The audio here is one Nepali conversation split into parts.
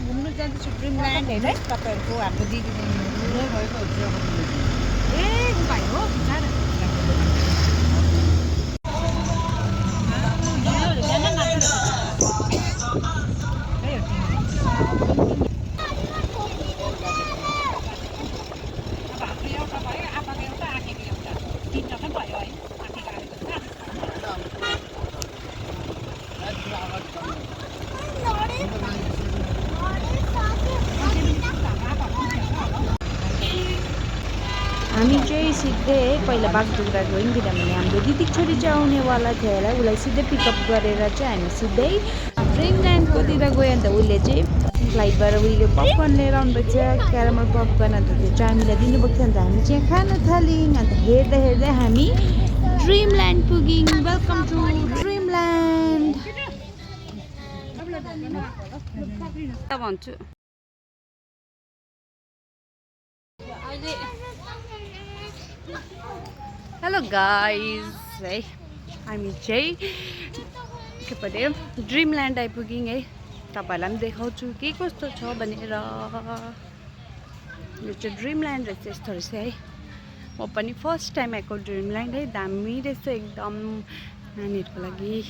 घुम्नु जाँदैछु ड्रिमल्यान्ड होइन तपाईँहरूको हाम्रो दिदी ए भाइ हो हामी चाहिँ सिधै पहिला बागडोग्रा गयौँ किनभने हाम्रो दिदीको छोरी चाहिँ आउनेवाला थियो होला उसलाई सिधै पिकअप गरेर चाहिँ हामी सिधै ड्रिमल्यान्डकोतिर गयो अन्त उसले चाहिँ फ्लाइटबाट उहिले पपकर्न लिएर आउनुभएको छ क्यारामल पपकर्न अन्त त्यो चाहिँ हामीलाई दिनुभएको थियो अन्त हामी चाहिँ खान थाल्यौँ अन्त हेर्दै हेर्दै हामी ड्रिमल्यान्ड पुग्यौँ वेलकम टु ड्रिमल्यान्ड भन्छु हेलो गाइज है हामी चाहिँ के पऱ्यो ड्रिमल्यान्ड आइपुग्यौँ है तपाईँहरूलाई पनि देखाउँछु के कस्तो छ भनेर यो चाहिँ ड्रिमल्यान्ड रहेछ यस्तो रहेछ है म पनि फर्स्ट टाइम आएको ड्रिमल्यान्ड है दामी रहेछ एकदम नानीहरूको लागि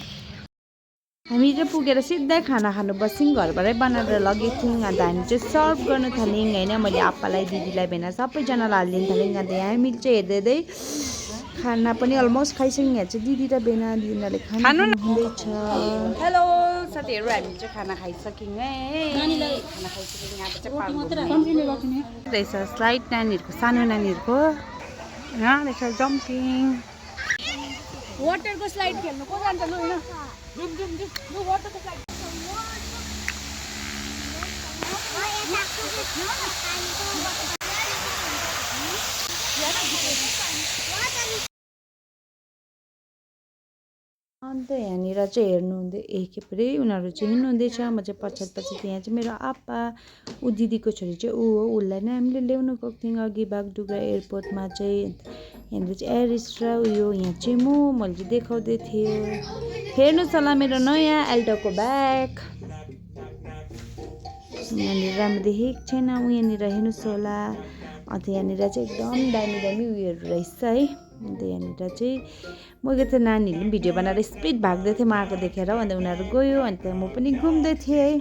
हामी चाहिँ पुगेर सिधै खाना खानु बस्यौँ घरबाटै बनाएर लगेको थियौँ अन्त हामी चाहिँ सर्भ गर्नु थाल्यौँ होइन मैले आप्पालाई दिदीलाई भेना सबैजनालाई हालिदिनु थाल्यौँ अन्त हामी चाहिँ हेर्दै हेर्दै खाना पनि अलमोस्ट खाइसक्यौँ यहाँ चाहिँ दिदी र भेना दिदीले खाना हुँदैछ हेलो साथीहरू हामी चाहिँ खाना खाइसक्यौँ है खाना खाइसक्यौँ यहाँ चाहिँ रहेछ स्लाइड नानीहरूको सानो नानीहरूको यहाँ रहेछ जम्पिङ वाटरको स्लाइड खेल्नु को जान्छ लु होइन लु वाटरको स्लाइड अन्त यहाँनिर चाहिँ हेर्नुहुँदै के परे उनीहरू चाहिँ हिँड्नुहुँदैछ म चाहिँ पछाडि यहाँ चाहिँ मेरो आप्पा ऊ दिदीको छोरी चाहिँ ऊ हो उसलाई नै हामीले ल्याउनु गएको थियौँ अघि बागडोग्रा एयरपोर्टमा चाहिँ यहाँनिर चाहिँ एयर एक्स्ट्रा उयो यहाँ चाहिँ मैले चाहिँ देखाउँदै थिएँ हेर्नुहोस् होला मेरो नयाँ एल्टोको ब्याग यहाँनिर राम्रो देखेको छैन यहाँनिर हेर्नुहोस् होला अन्त यहाँनिर चाहिँ एकदम दामी दामी उयोहरू रहेछ है अन्त यहाँनिर चाहिँ मैले त नानीहरूले पनि भिडियो बनाएर स्पिड भाग्दै थिएँ म आएको देखेर अन्त उनीहरू गयो अन्त म पनि घुम्दै थिएँ है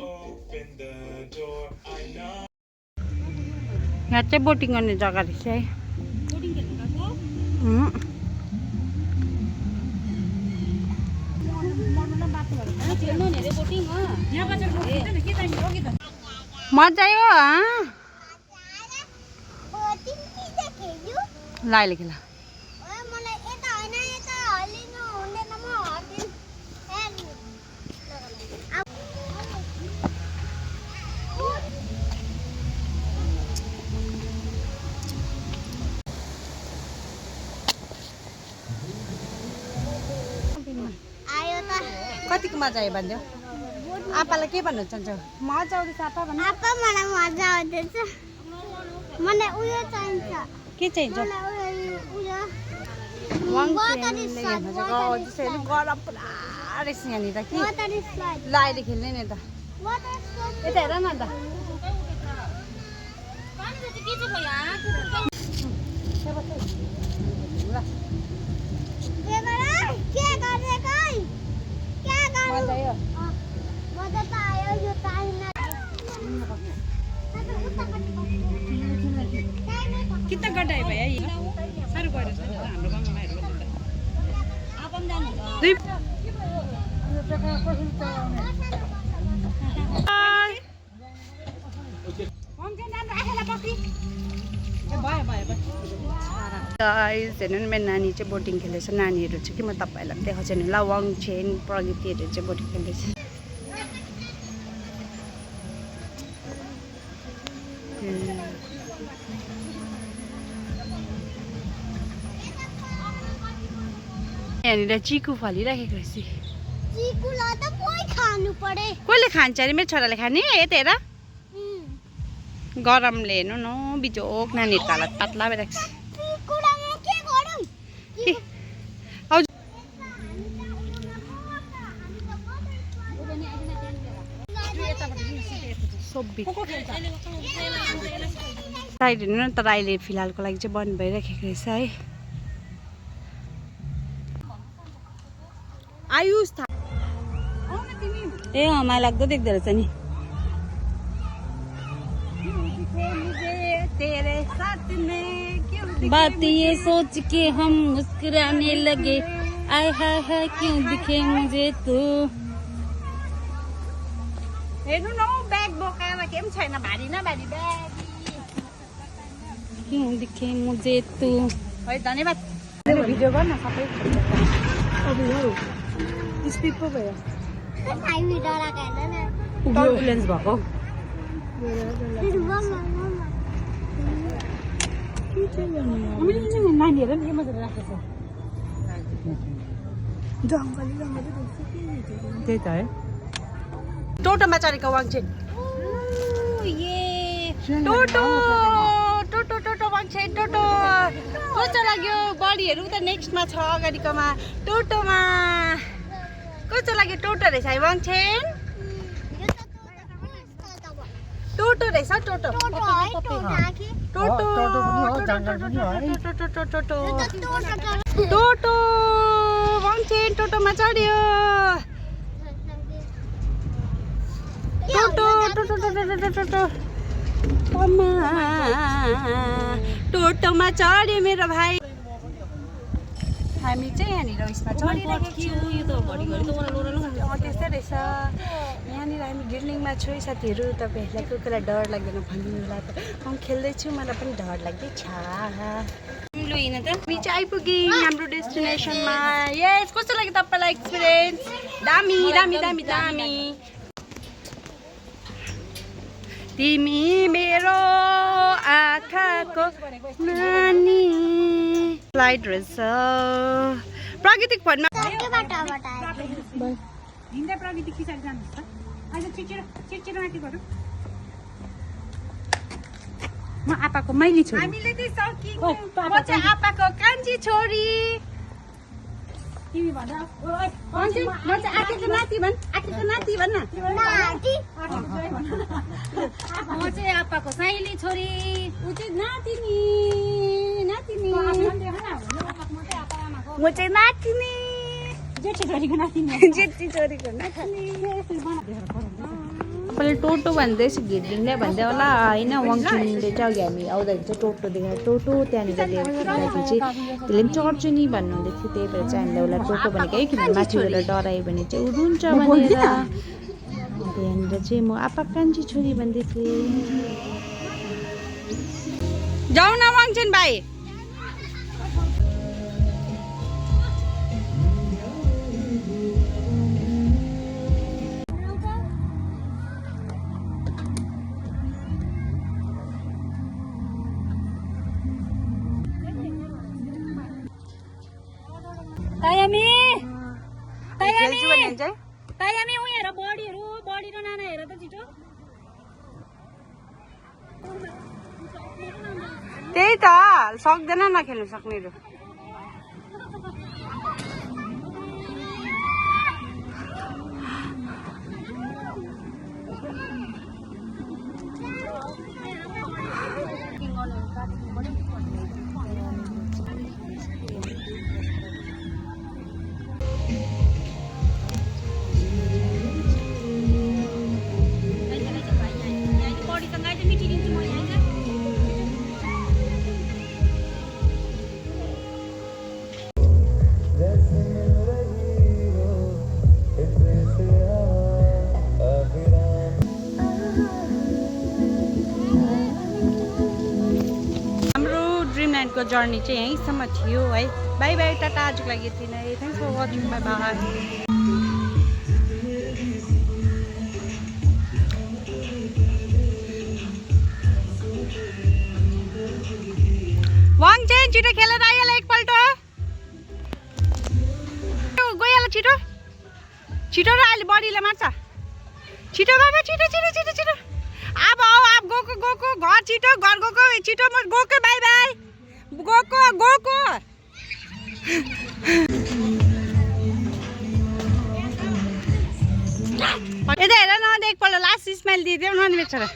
यहाँ चाहिँ बोटिङ गर्ने जग्गा रहेछ है मजा आयो लाइले खेला कतिको मजा आयो भनिदेऊ आप्पालाई के भन्नु चाहन्छ मजा आउँदैछ आप्पा भन्नु आप्पा मलाई मजा आउँदैछ मलाई उयो चाहिन्छ के चाहिन्छ गरम पुरा रहेछ यहाँनिर कि ल अहिले खेल्ने नि त यता हेर न त मजा आयो मजा त आयो यो कितना गड्डा है भैया ये साह्रो गड्डा छ हाम्रो गाउँमा हेर्नु त आपम जानु दुई गाइस हेर्नु मेरो नानी चाहिँ बोटिङ खेल्दैछ नानीहरू चाहिँ कि म तपाईँहरूलाई देखाउँछु नि ल वाङछेन प्रगतिहरू चाहिँ बोटिङ खेल्दैछ यहाँनिर चिकु फलिराखेको रहेछ चिकुलाई त कोही खानु पर्यो कसले खान्छ अरे मेरो छोराले खाने यता हेर गरमले हेर्नु न बिजोक नानीहरूको हालत पातला भइरहेको छ साइड हेर्नु न, तर अहिले फिलहालको लागि चाहिँ बन्द भइराखेको रहेछ है। आयुष ए मलाई लाग्दो देख्दो रहेछ नि। बात ये सोच के हम मुस्कुराने लगे, आय हाय हाय क्यों दिखे मुझे तू। हेर्नु न ब्याग बोकाएर केही पनि छैन, भारी न भारी ब्याग। क्यों दिखे मुझे तू। है धन्यवाद। भिडियो गर्न सबै अबहरू स्पिड पो भयो। हामी डराएको हैन, टर्बुलेन्स भएको। नानीहरू पनि के मजाले राखेको छ। त्यही त है। टोटोमा चढेको वाङछेन। टोटो टोटो टोटो वाङछेन टोटो। कस्तो लाग्यो? बडीहरू त नेक्स्टमा छ अगाडिकोमा। टोटोमा कस्तो लाग्यो? टोटो रहेछ है वाङछेन। टोटो रहेछ टोटो। टोटो वाङछेन टोटोमा चढ्यो। टोटो टोटो टोटो टोटो टोटोमा चढ्यो मेरो भाइ। हामी चाहिँ यहाँनिर उयसमा चढिरहेको छौँ। त्यस्तै रहेछ। यहाँनिर हामी गिर्लिङमा छु साथीहरू। तपाईँहरूलाई कोही कोहीलाई डर लाग्दैन भन्नुलाई त म खेल्दैछु, मलाई पनि डर लाग्दैछ। हामी चाहिँ आइपुग्यौँ हाम्रो डेस्टिनेसनमा। यस कस्तो लाग्यो तपाईँलाई एक्सपिरियन्स? दामी दामी दामी दामी। तिमी मेरो आँखाको नानी। फ्लाइट रहेछ प्राकृतिक फोनमा। म आपाको मैली छोरी। हामीले चाहिँ सकियौँ। म चाहिँ आपाको कान्छी छोरी। तिमी भन। म चाहिँ आकेको नाति भन्। आकेको नाति भन् न। म चाहिँ आपाको साइली छोरी। ऊ चाहिँ नातिनी। नातिनी। म चाहिँ नातिनी। जेठी छोरीको नातिनी। जेठी छोरीको नातिनी। पहिला टोटो भन्दैछु, घिर्लिङले भन्दै होला होइन। वाङछेनले चाहिँ अघि हामी आउँदाखेरि चाहिँ टोटो देखाएर टोटो त्यहाँनिर ल्याउँदाखेरि चाहिँ त्यसले पनि चढ्छु नि भन्नुहुँदै थियो। त्यही भएर चाहिँ हामीले उसलाई टोटो भनेको है, किनभने माथिबाट डरायो भने चाहिँ ऊ रुन्छ भनेर। त्यहाँनिर चाहिँ म आपा कान्छी छोरी भन्दै थिएँ। जाऊ न वाङछेन भाइ। तायामी उ हेर बडीहरू, बडी र नाना हेर त छिटो। त्यही त सक्दैन नखेल्नु सक्नेहरू। को जर्नी चाहिँ यहीँसम्म थियो है। बाई बाई टाटा। आजको लागि यति नै। Thanks for watching. Bye bye. Wangchen छिटो खेलेर आइहाल एकपल्ट। गइहाल छिटो छिटो र अहिले बडीले मार्छ। छिटो बाबा छिटो छिटो छिटो छिटो। अब गएको गएको घर छिटो। घर गएको छिटो। म गएको। By by. गएको गएको। यता हेर न। एकपल्ट लास्ट स्माइल दिइदेऊ न बेचारा